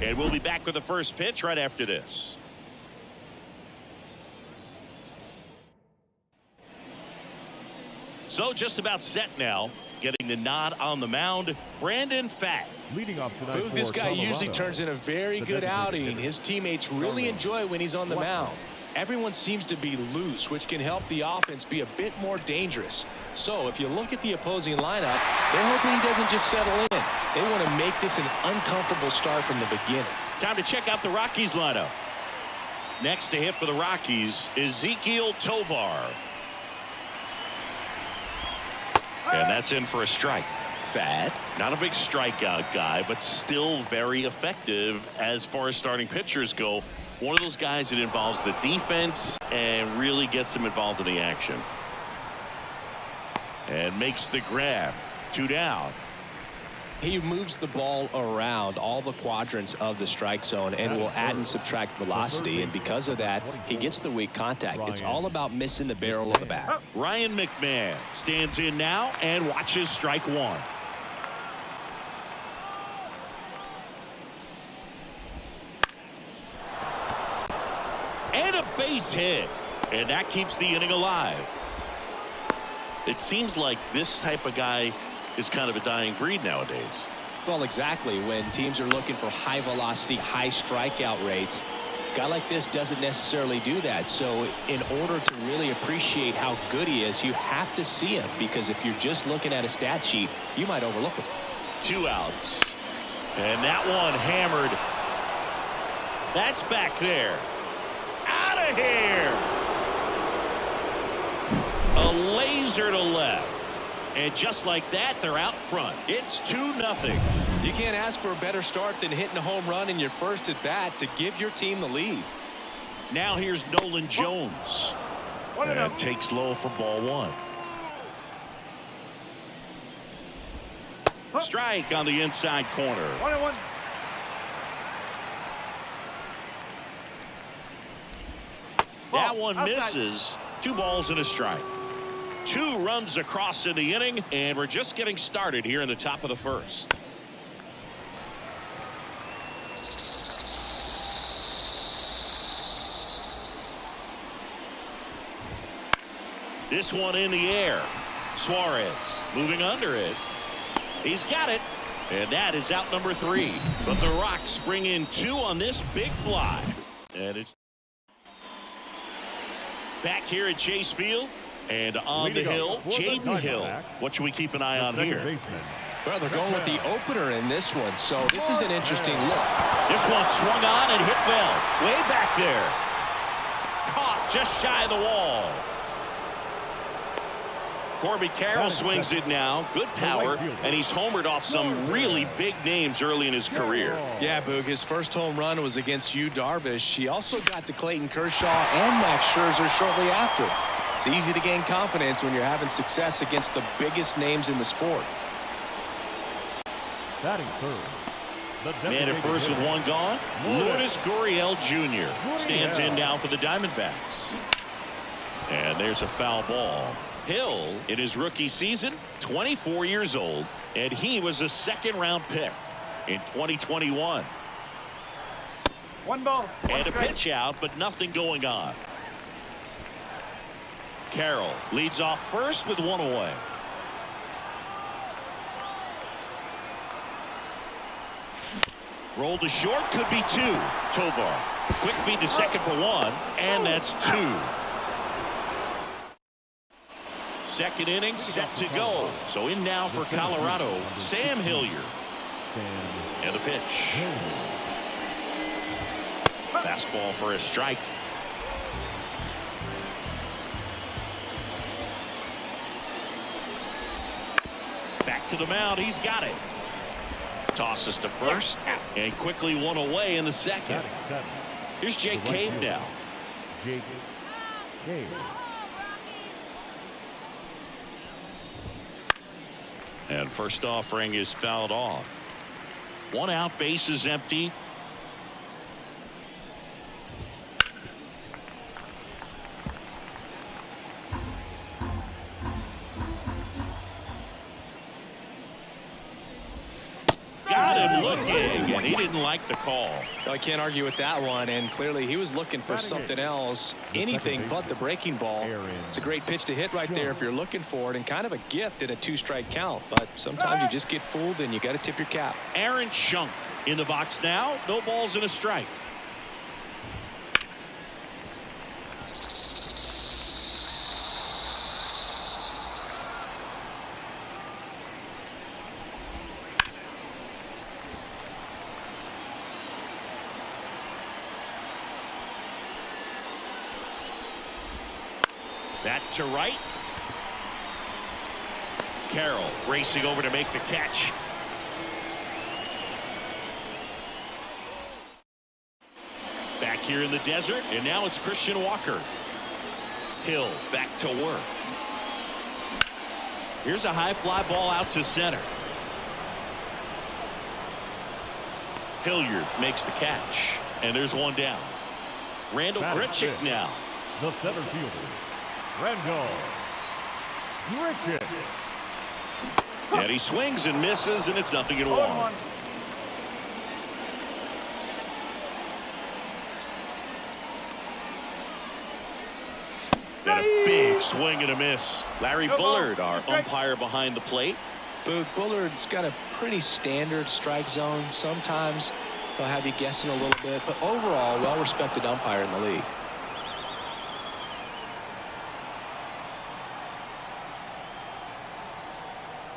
And we'll be back with the first pitch right after this. So just about set now. Getting the nod on the mound, Brandon Pfaadt. Leading off tonight. Boog, this guy usually turns in a very good outing. His teammates really enjoy when he's on the mound. Everyone seems to be loose, which can help the offense be a bit more dangerous. So if you look at the opposing lineup, they're hoping he doesn't just settle in. They want to make this an uncomfortable start from the beginning. Time to check out the Rockies lineup. Next to hit for the Rockies is Ezequiel Tovar. And that's in for a strike. Pfaadt, not a big strikeout guy, but still very effective as far as starting pitchers go. One of those guys that involves the defense and really gets them involved in the action. And makes the grab. 2 down. He moves the ball around all the quadrants of the strike zone and will add and subtract velocity, and because of that he gets the weak contact. It's all about missing the barrel of the bat. Ryan McMahon stands in now and watches strike 1. And a base hit, and that keeps the inning alive. It seems like this type of guy is kind of a dying breed nowadays. Well, exactly. When teams are looking for high velocity, high strikeout rates, a guy like this doesn't necessarily do that. So in order to really appreciate how good he is, you have to see him, because if you're just looking at a stat sheet, you might overlook him. 2 outs, and that one hammered. That's back there. Out of here. A laser to left. And just like that, they're out front. It's 2-0. You can't ask for a better start than hitting a home run in your first at bat to give your team the lead. Now here's Nolan Jones. And takes low for ball 1. Strike on the inside corner. 1-1. That one misses. 2 balls and a strike. 2 runs across in the inning, and we're just getting started here in the top of the first. This one in the air. Suarez moving under it. He's got it, and that is out number 3. But the Rocks bring in 2 on this big fly, and it's back here at Chase Field. And on the hill, Jaden Hill. What should we keep an eye on here? Well, they're going with the opener in this one, so this is an interesting look. This one swung on and hit well. Way back there. Caught just shy of the wall. Corby Carroll swings it now. Good power, and he's homered off some really big names early in his career. Yeah, Boog, his first home run was against Yu Darvish. He also got to Clayton Kershaw and Max Scherzer shortly after. It's easy to gain confidence when you're having success against the biggest names in the sport. Batting first. Man at first with 1 gone. Lourdes Gurriel Jr. stands in now for the Diamondbacks. And there's a foul ball. Hill, in his rookie season, 24 years old, and he was a 2nd-round pick in 2021. 1 ball. And a pitch out, but nothing going on. Carroll leads off first with 1 away. Rolled to short, could be 2. Tovar, quick feed to second for 1, and that's 2. 2nd inning set to go. So in now for Colorado, Sam Hilliard. And the pitch. Fastball for a strike. Back to the mound. He's got it. Tosses to first, and quickly 1 away in the 2nd. Here's Jake Cave now. Jake Cave. And first offering is fouled off. 1 out, base is empty. Got him looking, and he didn't didn't like the call. I can't argue with that one, and clearly he was looking for something else, anything but the breaking ball. It's a great pitch to hit right there if you're looking for it, and kind of a gift in a 2-strike count, but sometimes you just get fooled and you got to tip your cap. Aaron Schunk in the box now. No balls and a strike. Back to right. Carroll racing over to make the catch. Back here in the desert, and now it's Christian Walker. Hill back to work. Here's a high fly ball out to center. Hilliard makes the catch, and there's one down. Randall Grichuk now. The center fielder, Randall Grichuk. And he swings and misses, and it's 0-1. And a big swing and a miss. Larry Bullard, our umpire behind the plate. Bullard's got a pretty standard strike zone. Sometimes he'll have you guessing a little bit, but overall, well-respected umpire in the league.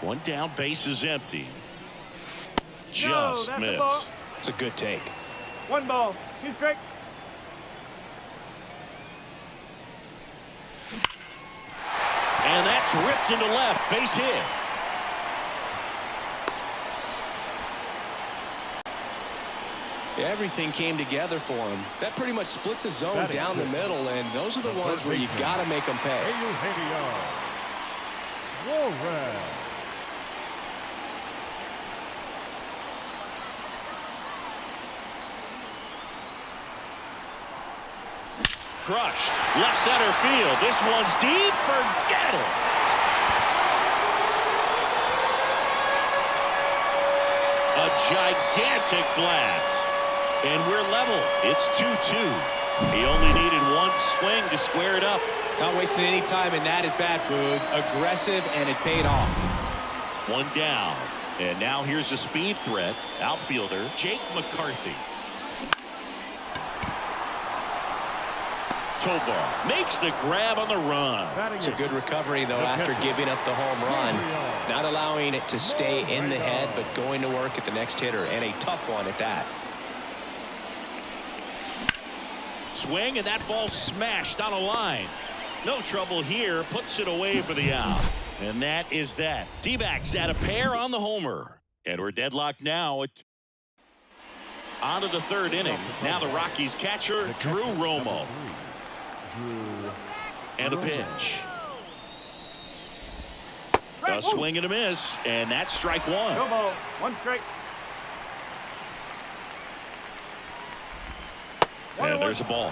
One down, base is empty. Just missed. It's a good take. 1 ball, 2 strikes. And that's ripped into left, base hit. Everything came together for him. That pretty much split the zone down the middle, and those are the ones where you got to make them pay. Crushed. Left center field. This one's deep. Forget it. A gigantic blast. And we're level. It's 2-2. He only needed one swing to square it up. Not wasting any time in that at bat, Boog. Aggressive, and it paid off. One down. And now here's a speed threat. Outfielder Jake McCarthy. Tobar makes the grab on the run. It's a good recovery, though, after giving up the home run. Not allowing it to stay in the head, but going to work at the next hitter, and a tough one at that. Swing, and that ball smashed on a line. No trouble here. Puts it away for the out. And that is that. D-backs at a pair on the homer. And we're deadlocked now. On to the third inning. Now the Rockies catcher, Drew Romo. And a pitch. A swing and a miss, and that's strike one. No ball, 1 strike. And there's a ball.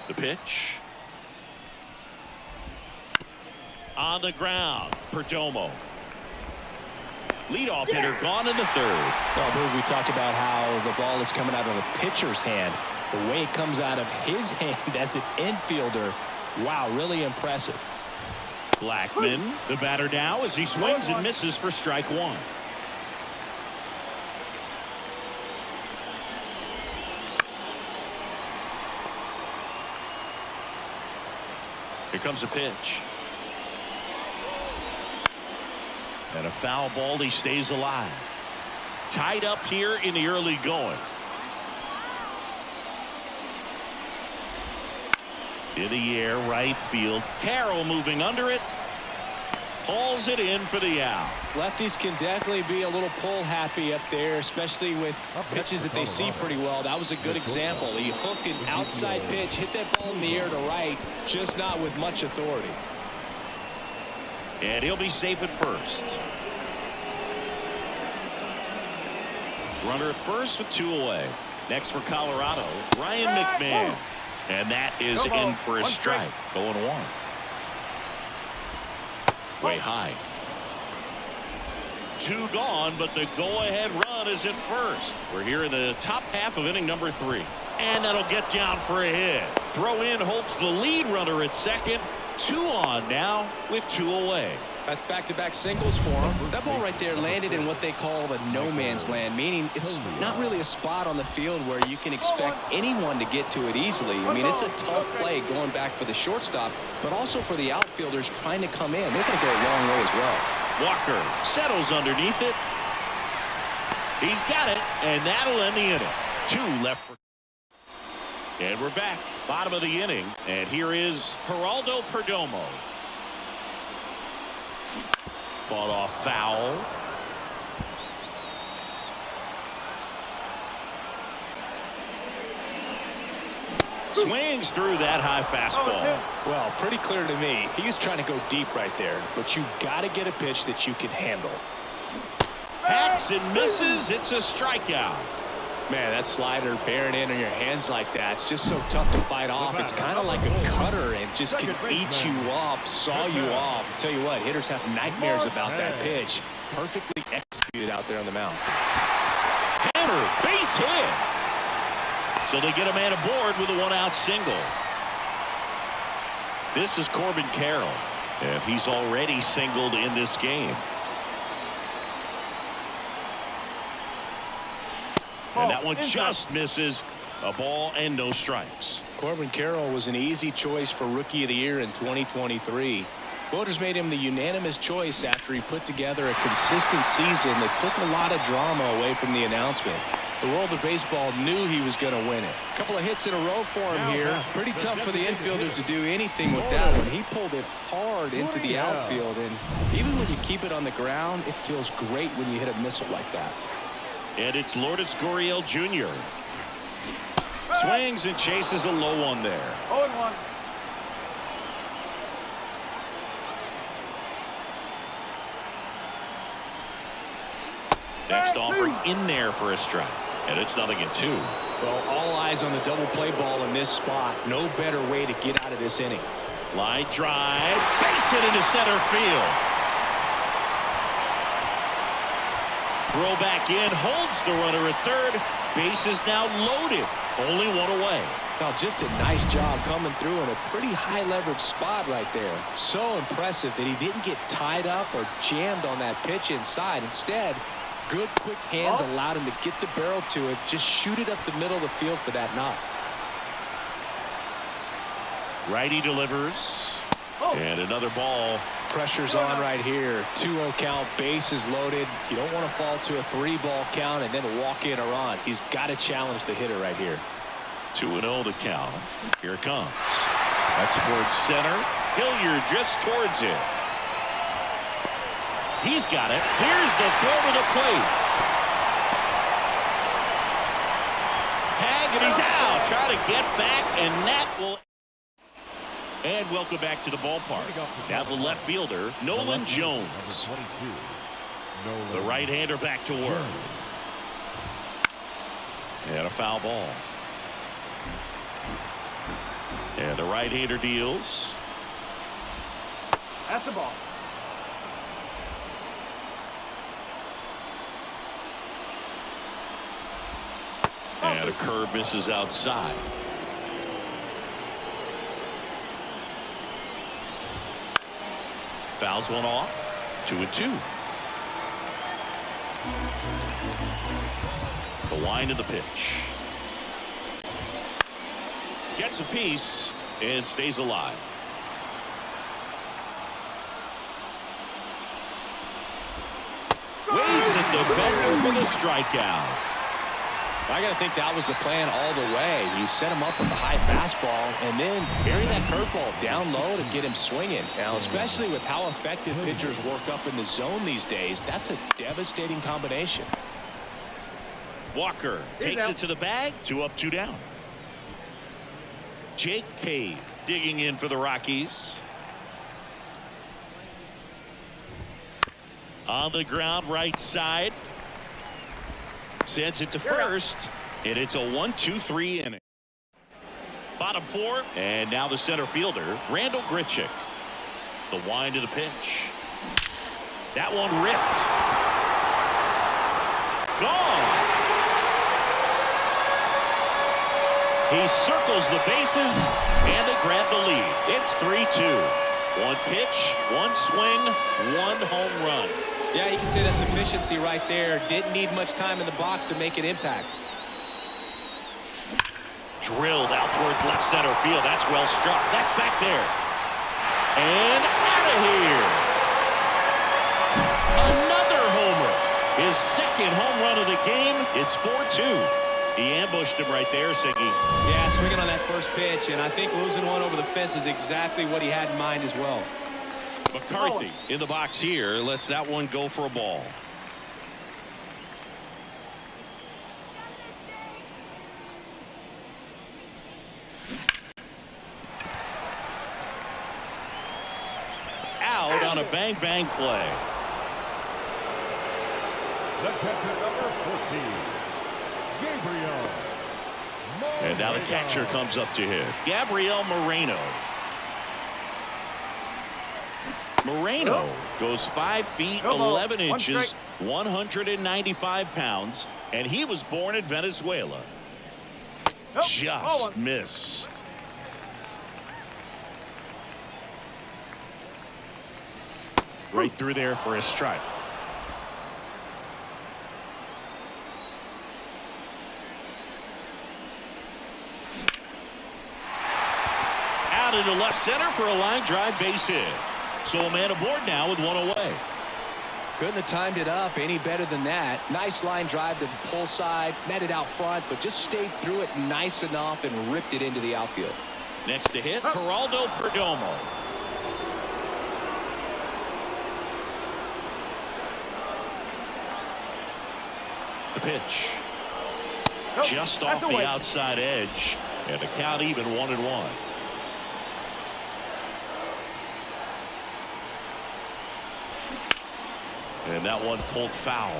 The pitch. On the ground, Perdomo. Leadoff hitter gone in the third. Well, we talked about how the ball is coming out of the pitcher's hand. The way it comes out of his hand as an infielder, wow, really impressive. Blackman, the batter now as he swings and misses for strike one. Here comes a pitch. And a foul ball. He stays alive. Tied up here in the early going. In the air, right field. Carroll moving under it. Hauls it in for the out. Lefties can definitely be a little pull happy up there, especially with pitches that they see pretty well. That was a good example. He hooked an outside pitch, hit that ball in the air to right, just not with much authority. And he'll be safe at first. Runner at first with 2 away. Next for Colorado, Ryan McMahon. And that is in for a strike. 0-1. Way high. 2 gone, but the go-ahead run is at first. We're here in the top half of inning number 3. And that'll get down for a hit. Throw in holds the lead runner at second. 2 on now with 2 away. That's back-to-back singles for him. That ball right there landed in what they call the no man's land, meaning it's not really a spot on the field where you can expect anyone to get to it easily. I mean, it's a tough play going back for the shortstop, but also for the outfielders trying to come in. They're going to go a long way as well. Walker settles underneath it. He's got it, and that'll end the inning. 2 left for. And we're back. Bottom of the inning. And here is Geraldo Perdomo. Fought off foul. Swings through that high fastball. Well, pretty clear to me. He was trying to go deep right there, but you got to get a pitch that you can handle. Hacks and misses. It's a strikeout. Man, that slider bearing in on your hands like that, it's just so tough to fight off. It's kind of like a cutter and just can eat you up, saw you off. I'll tell you what, hitters have nightmares about that pitch. Perfectly executed out there on the mound. Hammer, base hit. So they get a man aboard with a 1-out single. This is Corbin Carroll, and he's already singled in this game. And that one just misses. A ball and no strikes. Corbin Carroll was an easy choice for Rookie of the Year in 2023. Voters made him the unanimous choice after he put together a consistent season that took a lot of drama away from the announcement. The world of baseball knew he was going to win it. A couple of hits in a row for him here. Pretty tough for the infielders to do anything with that one. He pulled it hard into the outfield, and even when you keep it on the ground, it feels great when you hit a missile like that. And it's Lourdes Gurriel Jr. Swings and chases a low one there. 0-1. Next offer in there for a strike. And it's 0-2. Well, all eyes on the double play ball in this spot. No better way to get out of this inning. Line drive. Base hit into center field. Throw back in. Holds the runner at third. Base is now loaded. Only 1 away. Now, just a nice job coming through in a pretty high leverage spot right there. So impressive that he didn't get tied up or jammed on that pitch inside. Instead, good quick hands allowed him to get the barrel to it, just shoot it up the middle of the field for that knock. Righty delivers. And another ball. Pressure's on right here. 2-0 count, bases loaded. You don't want to fall to a 3-ball count and then walk in a run. He's got to challenge the hitter right here. 2-0 to count. Here it comes. That's towards center. Hilliard just towards it. He's got it. Here's the throw to the plate. Tag, and he's out. Trying to get back, and that will. And welcome back to the ballpark. Now the left fielder, Nolan Jones. The right-hander back to work. And a foul ball. And the right-hander deals. That's the ball. And a curve misses outside. Fouls one off. 2-2. The wind of the pitch. Gets a piece and stays alive. Waves at the bender for the strikeout. I got to think that was the plan all the way. He set him up with a high fastball and then bury that curveball down low to get him swinging. Now, especially with how effective pitchers work up in the zone these days, that's a devastating combination. Walker takes it to the bag. 2 up, 2 down. Jake Cave digging in for the Rockies. On the ground, right side. Sends it to first, and it's a 1-2-3 inning. Bottom 4, and now the center fielder, Randall Grichuk. The wind of the pitch. That one ripped. gone. He circles the bases, and they grab the lead. It's 3-2. One pitch, one swing, one home run. Yeah, you can say that's efficiency right there. Didn't need much time in the box to make an impact. Drilled out towards left center field. That's well struck. That's back there. And out of here. Another homer. His second home run of the game. It's 4-2. He ambushed him right there, Siggy. Yeah, swinging on that first pitch, and I think losing one over the fence is exactly what he had in mind as well. McCarthy in the box here. Lets that one go for a ball. Out on a bang-bang play. The catcher, number 14, Gabriel. And now the catcher comes up to hit. Gabriel Moreno. Moreno goes 5 feet 11 inches, 195 pounds, and he was born in Venezuela. Just missed. Right through there for a strike. Out into left center for a line drive base hit. So a man aboard now with one away. Couldn't have timed it up any better than that. Nice line drive to the pull side, met it out front, but just stayed through it nice enough and ripped it into the outfield. Next to hit, Geraldo Perdomo. The pitch. Just off the outside edge. And the count even 1-1. And that one pulled foul.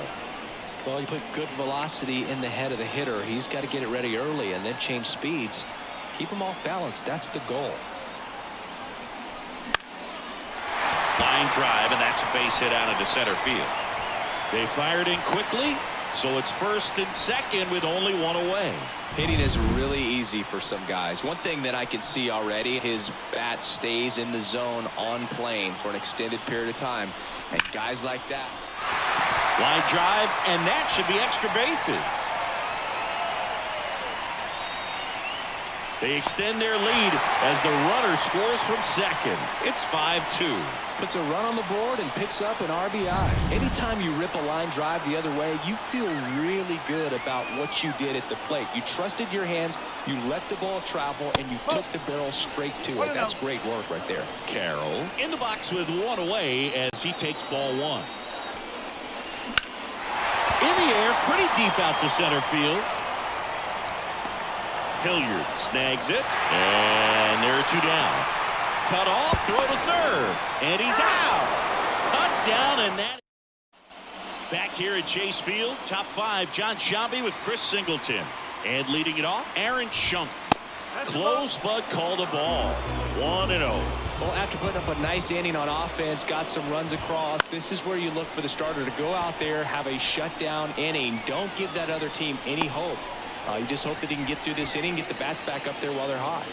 Well, you put good velocity in the head of the hitter. He's got to get it ready early and then change speeds. Keep him off balance. That's the goal. Line drive, and that's a base hit out into center field. They fired in quickly, so it's first and second with only one away. Hitting is really easy for some guys. One thing that I can see already, his bat stays in the zone on plane for an extended period of time. And guys like that. Line drive, and that should be extra bases. They extend their lead as the runner scores from second. It's 5-2. Puts a run on the board and picks up an RBI. Anytime you rip a line drive the other way, you feel really good about what you did at the plate. You trusted your hands, you let the ball travel, and you took the barrel straight to it. That's great work right there. Carroll in the box with one away as he takes ball one. In the air, pretty deep out to center field. Hilliard snags it, and there are two down. Cut off, throw to third, and he's out. Cut down, and that. Back here at Chase Field, top five, John Sciambi with Chris Singleton. And leading it off, Aaron Schunk. Close, but called a ball. 1-0. Well, after putting up a nice inning on offense, got some runs across, this is where you look for the starter to go out there, have a shutdown inning. Don't give that other team any hope. You just hope that he can get through this inning, get the bats back up there while they're hot.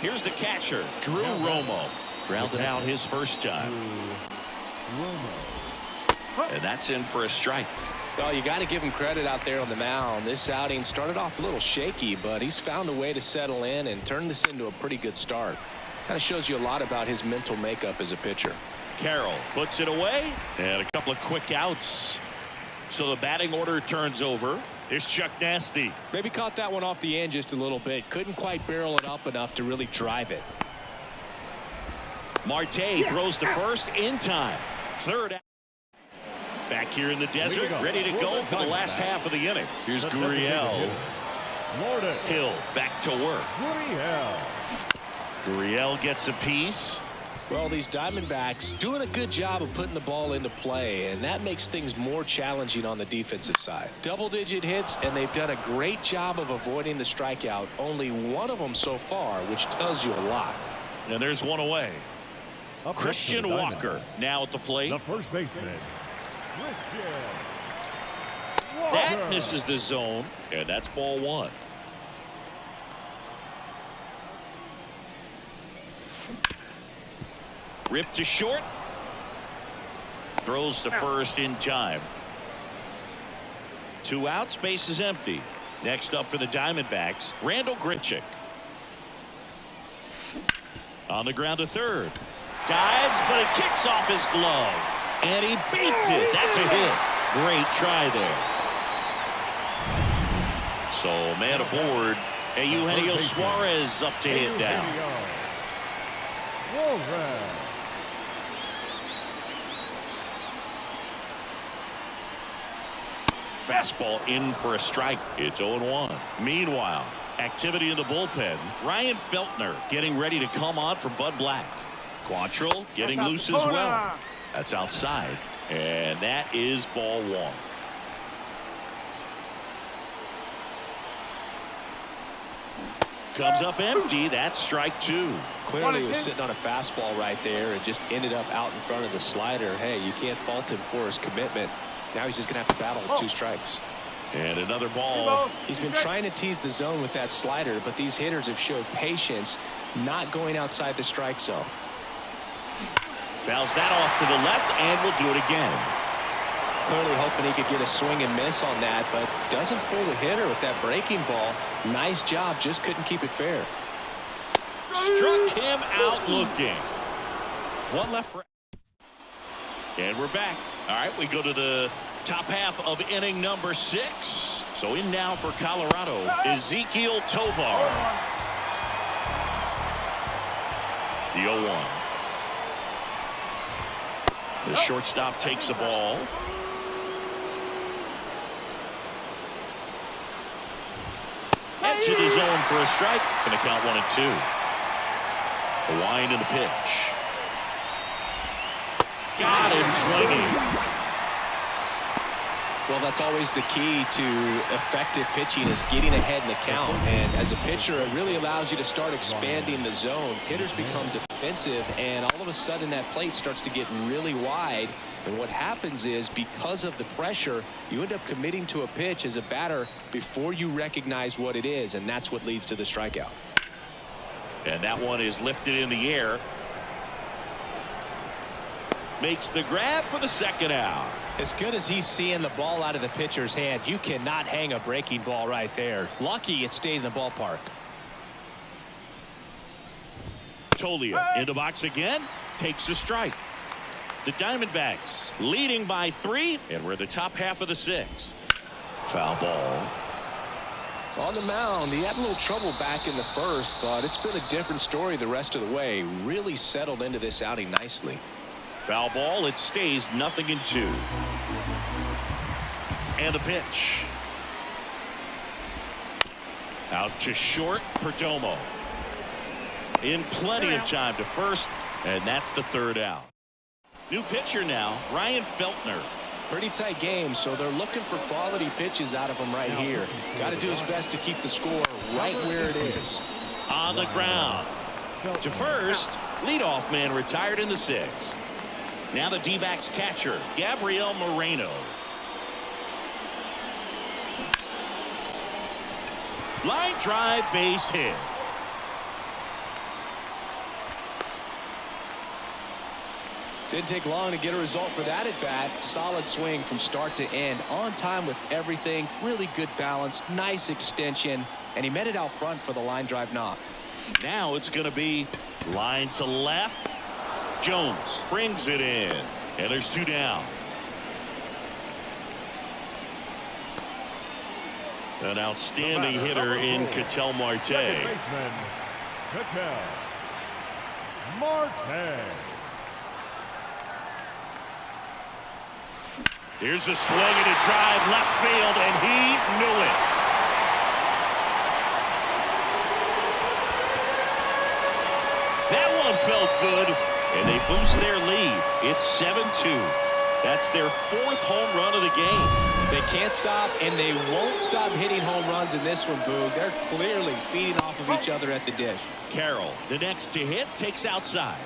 Here's the catcher, Drew Romo. Grounded out his first time. And that's in for a strike. Well, you got to give him credit out there on the mound. This outing started off a little shaky, but he's found a way to settle in and turn this into a pretty good start. Kind of shows you a lot about his mental makeup as a pitcher. Carroll puts it away, and a couple of quick outs. So the batting order turns over. Here's Chuck Nasty. Maybe caught that one off the end just a little bit. Couldn't quite barrel it up enough to really drive it. Marte throws to first in time. Third out. Back here in the desert, ready to go for the last half of the inning. Here's Gurriel. Hill back to work. Gurriel gets a piece. Well, these Diamondbacks doing a good job of putting the ball into play, and that makes things more challenging on the defensive side. Double-digit hits, and they've done a great job of avoiding the strikeout. Only one of them so far, which tells you a lot. And there's one away. Christian Walker now at the plate. The first baseman. That That misses the zone, and that's ball one. Ripped to short. Throws to first in time. 2 outs, base is empty. Next up for the Diamondbacks, Randall Grichuk. On the ground to third. Dives, but it kicks off his glove. And he beats it. That's a hit. Great try there. So man aboard. Eugenio Suarez up to hit down. Fastball in for a strike. It's 0-1. Meanwhile, activity in the bullpen. Ryan Feltner getting ready to come on for Bud Black. Quantrill getting loose as well. That's outside. And that is ball one. Comes up empty. That's strike two. Clearly he was sitting on a fastball right there and just ended up out in front of the slider. Hey, you can't fault him for his commitment. Now he's just going to have to battle with 2 strikes. And another ball. He's been trying to tease the zone with that slider, but these hitters have showed patience, not going outside the strike zone. Bounce that off to the left, and we'll do it again. Clearly hoping he could get a swing and miss on that, but doesn't fool the hitter with that breaking ball. Nice job, just couldn't keep it fair. Struck him out looking. One left for. And we're back. All right, we go to the top half of inning number 6. So in now for Colorado, Ezequiel Tovar. The 0-1. The shortstop takes the ball. Edge of the zone for a strike. Going to count 1-2. The wind and the pitch. Got him swinging. Well, that's always the key to effective pitching, is getting ahead in the count. And as a pitcher, it really allows you to start expanding the zone. Hitters become defensive, and all of a sudden that plate starts to get really wide. And what happens is, because of the pressure, you end up committing to a pitch as a batter before you recognize what it is, and that's what leads to the strikeout. And that one is lifted in the air. Makes the grab for the second out. As good as he's seeing the ball out of the pitcher's hand, you cannot hang a breaking ball right there. Lucky it stayed in the ballpark. Tolia in the box again. Takes the strike. The Diamondbacks leading by 3. And we're in the top half of the 6th. Foul ball. On the mound, he had a little trouble back in the first, but it's been a different story the rest of the way. Really settled into this outing nicely. Foul ball. It stays 0-2. And a pitch. Out to short. Perdomo. In plenty of time to first. And that's the 3rd out. New pitcher now, Ryan Feltner. Pretty tight game, so they're looking for quality pitches out of him right here. Got to do his best to keep the score right where it is. On the ground. To first. Leadoff man retired in the 6th. Now the D-backs catcher, Gabriel Moreno. Line drive, base hit. Didn't take long to get a result for that at bat. Solid swing from start to end. On time with everything. Really good balance. Nice extension. And he met it out front for the line drive knock. Now it's going to be line to left. Jones brings it in. And there's 2 down. An outstanding hitter in Ketel Marte. Ketel Marte. Here's a swing and a drive left field, and he knew it. That one felt good, and they boost their lead. It's 7-2. That's their 4th home run of the game. They can't stop, and they won't stop hitting home runs in this one, Boog. They're clearly feeding off of each other at the dish. Carroll, the next to hit, takes outside.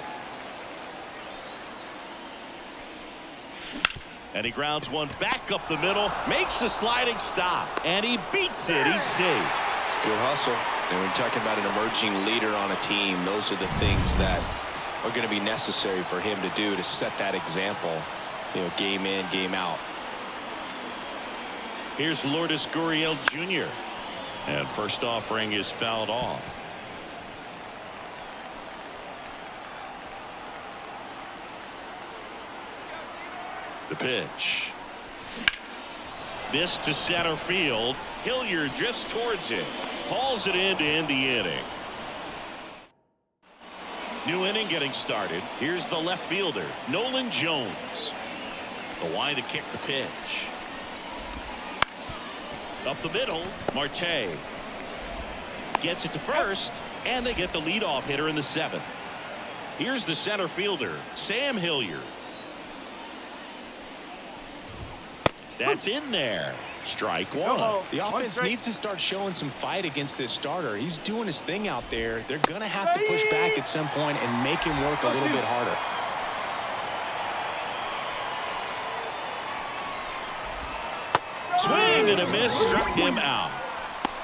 And he grounds one back up the middle, makes a sliding stop, and he beats it. He's safe. Good hustle. And when you're talking about an emerging leader on a team, those are the things that are going to be necessary for him to do to set that example, you know, game in, game out. Here's Lourdes Gurriel Jr. And first offering is fouled off. The pitch. This to center field. Hilliard drifts towards it. Hauls it in to end the inning. New inning getting started. Here's the left fielder, Nolan Jones. The line to kick the pitch. Up the middle, Marte. Gets it to first, and they get the leadoff hitter in the 7th. Here's the center fielder, Sam Hilliard. That's in there. Strike one. The offense needs to start showing some fight against this starter. He's doing his thing out there. They're going to have to push back at some point and make him work a little bit harder. Swing and a miss, struck him out.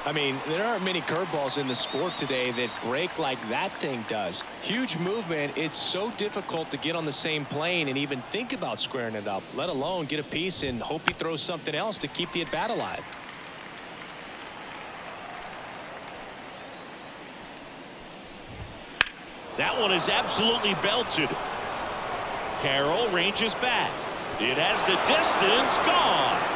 I mean, there aren't many curveballs in the sport today that break like that thing does. Huge movement. It's so difficult to get on the same plane and even think about squaring it up, let alone get a piece and hope he throws something else to keep the at-bat alive. That one is absolutely belted. Carroll ranges back. It has the distance, gone.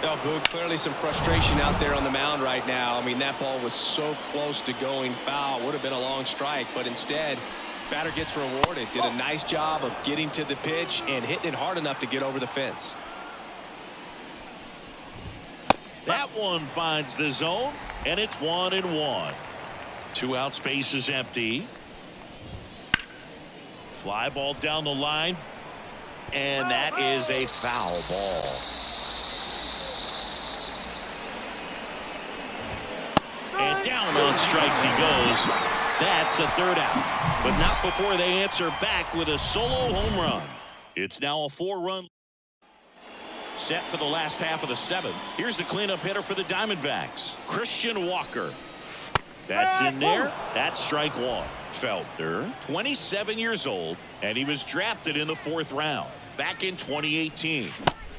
Oh, Boog, clearly some frustration out there on the mound right now. I mean, that ball was so close to going foul. Would have been a long strike, but instead, batter gets rewarded. Did a nice job of getting to the pitch and hitting it hard enough to get over the fence. That one finds the zone, and it's 1-1. 2 out, space is empty. Fly ball down the line, and that is a foul ball. And down on strikes he goes. That's the 3rd out. But not before they answer back with a solo home run. It's now a 4-run set for the last half of the 7th. Here's the cleanup hitter for the Diamondbacks, Christian Walker. That's in there. That's strike one. Felder, 27 years old, and he was drafted in the 4th round back in 2018.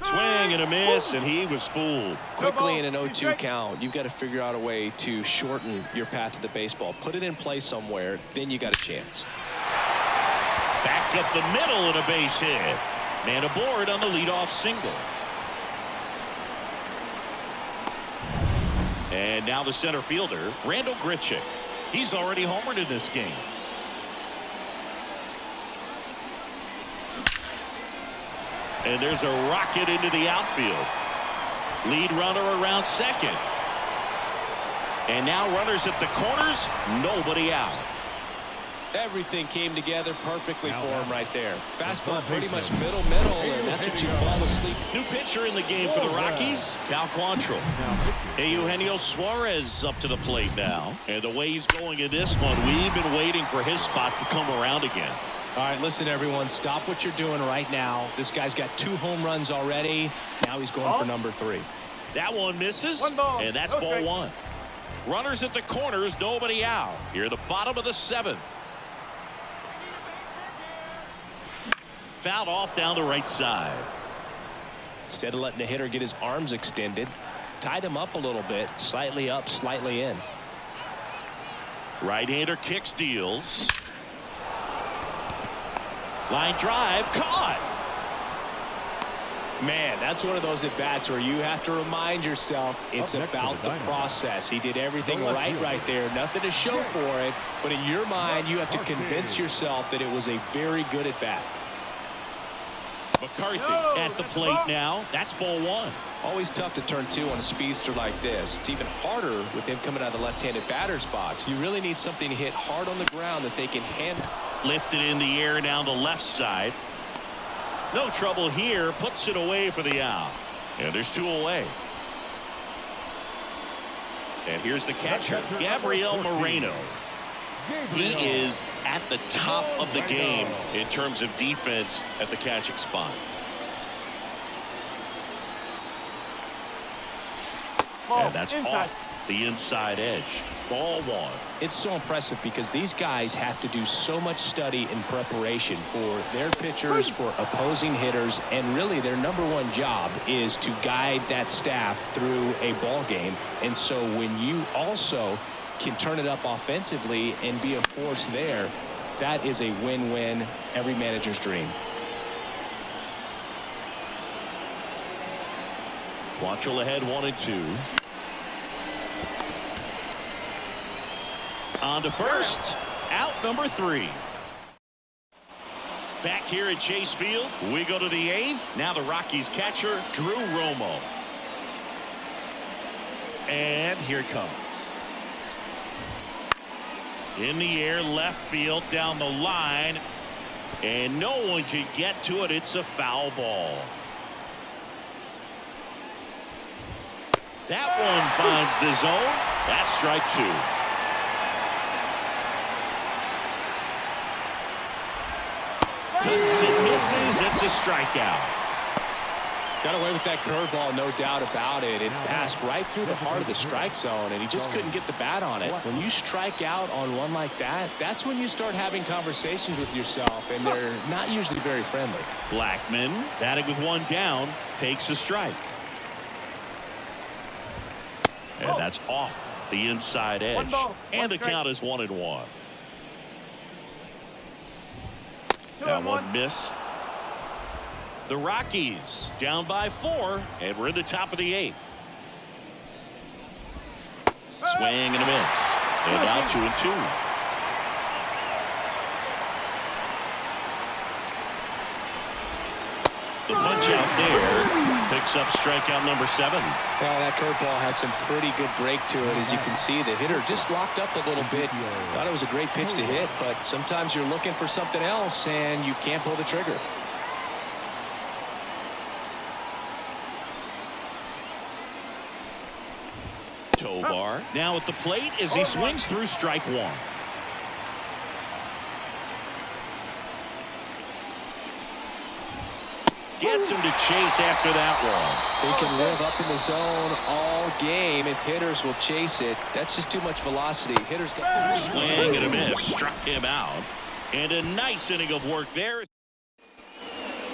Swing and a miss, and he was fooled. Quickly in an 0-2 count, you've got to figure out a way to shorten your path to the baseball. Put it in play somewhere, then you got a chance. Back up the middle and a base hit. Man aboard on the leadoff single. And now the center fielder, Randall Grichuk. He's already homered in this game. And there's a rocket into the outfield. Lead runner around second. And now runners at the corners, nobody out. Everything came together perfectly for him right there. Fastball pretty much middle, and that's what you fall asleep. New pitcher in the game for the Rockies, Cal Quantrill. Eugenio Suarez up to the plate now. And the way he's going in this one, we've been waiting for his spot to come around again. All right, listen, everyone, stop what you're doing right now. This guy's got 2 home runs already. Now he's going for number 3. That one misses, and that's ball 1. Runners at the corners, nobody out. Here at the bottom of the 7th. Fouled off down the right side. Instead of letting the hitter get his arms extended, tied him up a little bit, slightly up, slightly in. Right-hander kicks, deals. Line drive, caught. Man, that's one of those at-bats where you have to remind yourself it's about the process. He did everything right there. Nothing to show for it, but in your mind, you have to convince yourself that it was a very good at-bat. McCarthy at the plate now. That's ball 1. Always tough to turn 2 on a speedster like this. It's even harder with him coming out of the left-handed batter's box. You really need something to hit hard on the ground that they can handle. Lifted in the air down the left side. No trouble here. Puts it away for the out. And there's 2 away. And here's the catcher, Gabriel Moreno. He is at the top of the game in terms of defense at the catching spot. And that's off the inside edge. Ball one. It's so impressive because these guys have to do so much study and preparation for their pitchers, for opposing hitters, and really their #1 job is to guide that staff through a ball game. And so when you also can turn it up offensively and be a force there, that is a win-win, every manager's dream. Quantrill ahead 1-2. On to first. Out number 3. Back here at Chase Field, we go to the 8th. Now the Rockies catcher, Drew Romo. And here it comes. In the air, left field, down the line. And no one can get to it. It's a foul ball. That one finds the zone. That's strike 2. Hits and misses. It's a strikeout. Got away with that curveball, no doubt about it. It passed right through the heart of the strike zone, and he just couldn't get the bat on it. When you strike out on one like that, that's when you start having conversations with yourself, and they're not usually very friendly. Blackman, batting with 1 down, takes a strike. And that's off the inside edge. And the count is 1-1. That one missed. The Rockies down by 4, and we're in the top of the 8th. Swing and a miss. And now 2-2. The punch out there picks up strikeout number 7. Well, that curveball had some pretty good break to it. As you can see, the hitter just locked up a little bit. Thought it was a great pitch to hit, but sometimes you're looking for something else and you can't pull the trigger. Tovar now at the plate as he swings through strike 1. Gets him to chase after that one. They can live up in the zone all game if hitters will chase it. That's just too much velocity. Hitters got swing and a miss. Struck him out. And a nice inning of work there.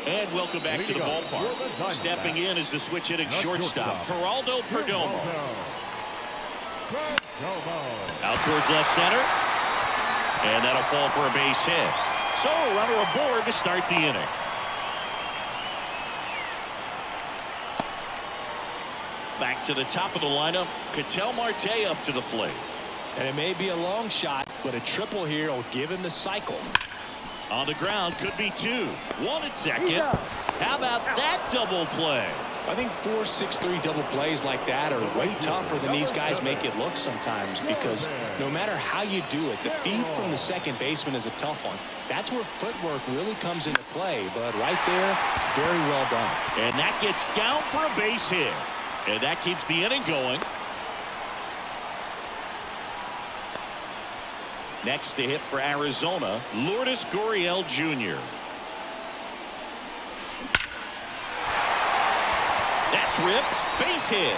And welcome back to the ballpark. Stepping in is the switch hitting shortstop, Geraldo Perdomo. Out towards left center. And that'll fall for a base hit. So a runner aboard to start the inning. Back to the top of the lineup, Ketel Marte up to the plate. And it may be a long shot, but a triple here will give him the cycle. On the ground, could be 2. 1 at second. How about that double play? I think 4-6-3 double plays like that are way tougher than these guys make it look sometimes, because no matter how you do it, the feed from the second baseman is a tough one. That's where footwork really comes into play, but right there, very well done. And that gets down for a base hit. And that keeps the inning going. Next to hit for Arizona, Lourdes Gurriel Jr. That's ripped. Base hit.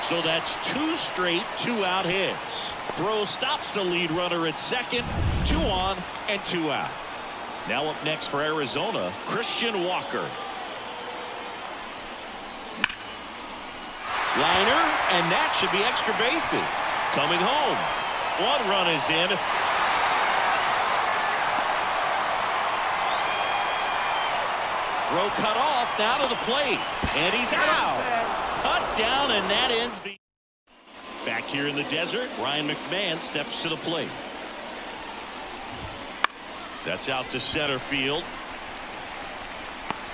So that's 2 straight 2-out hits. Throw stops the lead runner at second. 2 on and 2 out. Now up next for Arizona, Christian Walker. Liner, and that should be extra bases. Coming home. 1 run is in. Throw cut off, now to the plate. And he's out. Cut down, and that ends the... Back here in the desert, Ryan McMahon steps to the plate. That's out to center field.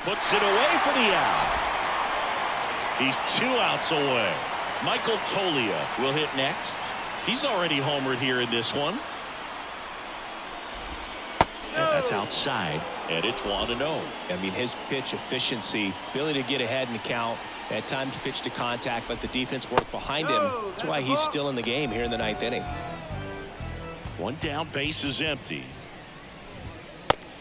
Puts it away for the out. He's 2 outs away. Michael Toglia will hit next. He's already homered here in this one. And that's outside, and it's 1-0. I mean, his pitch efficiency, ability to get ahead in the count, at times pitch to contact, let the defense work behind him. That's why he's still in the game here in the 9th inning. 1 down, base is empty.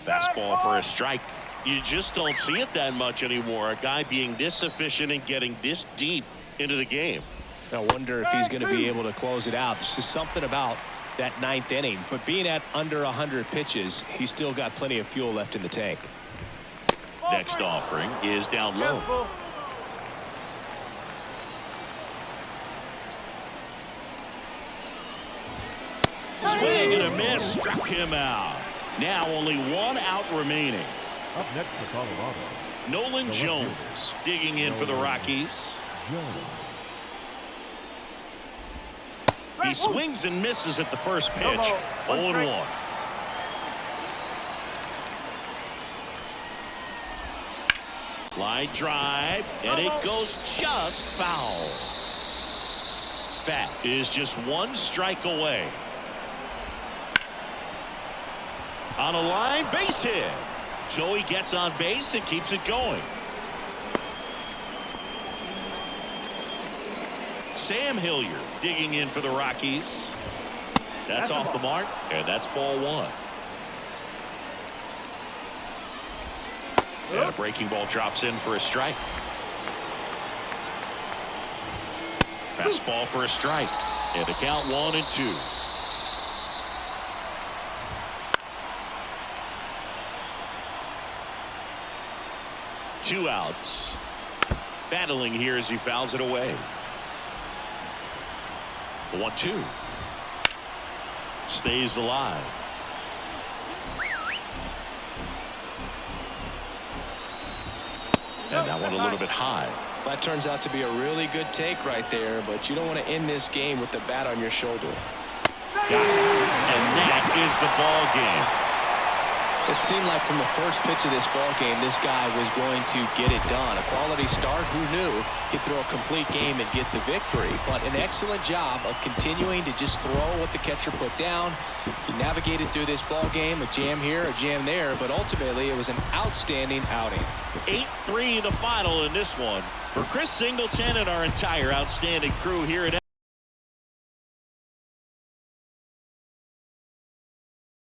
Fastball for a strike. You just don't see it that much anymore. A guy being this efficient and getting this deep into the game. I wonder if he's going to be able to close it out. There's just something about that ninth inning. But being at under 100 pitches, he's still got plenty of fuel left in the tank. Next offering is down low. Swing and a miss, struck him out. Now only one out remaining. Up next for Colorado, Nolan Jones digging in for the Rockies. He swings and misses at the first pitch. 0-1. Line drive, and it goes just foul. That is just one strike away. On a line, base hit. Joey gets on base and keeps it going. Sam Hilliard digging in for the Rockies. That's off the mark, and that's ball one. And a breaking ball drops in for a strike. Fastball for a strike. And the count 1-2. Two outs. Battling here as he fouls it away. 1-2. Stays alive. And that one a little bit high. That turns out to be a really good take right there, but you don't want to end this game with the bat on your shoulder. Got it. And that is the ball game. It seemed like from the first pitch of this ball game, this guy was going to get it done. A quality start, who knew he'd throw a complete game and get the victory. But an excellent job of continuing to just throw what the catcher put down. He navigated through this ball game, a jam here, a jam there, but ultimately it was an outstanding outing. 8-3 the final in this one. For Chris Singleton and our entire outstanding crew here at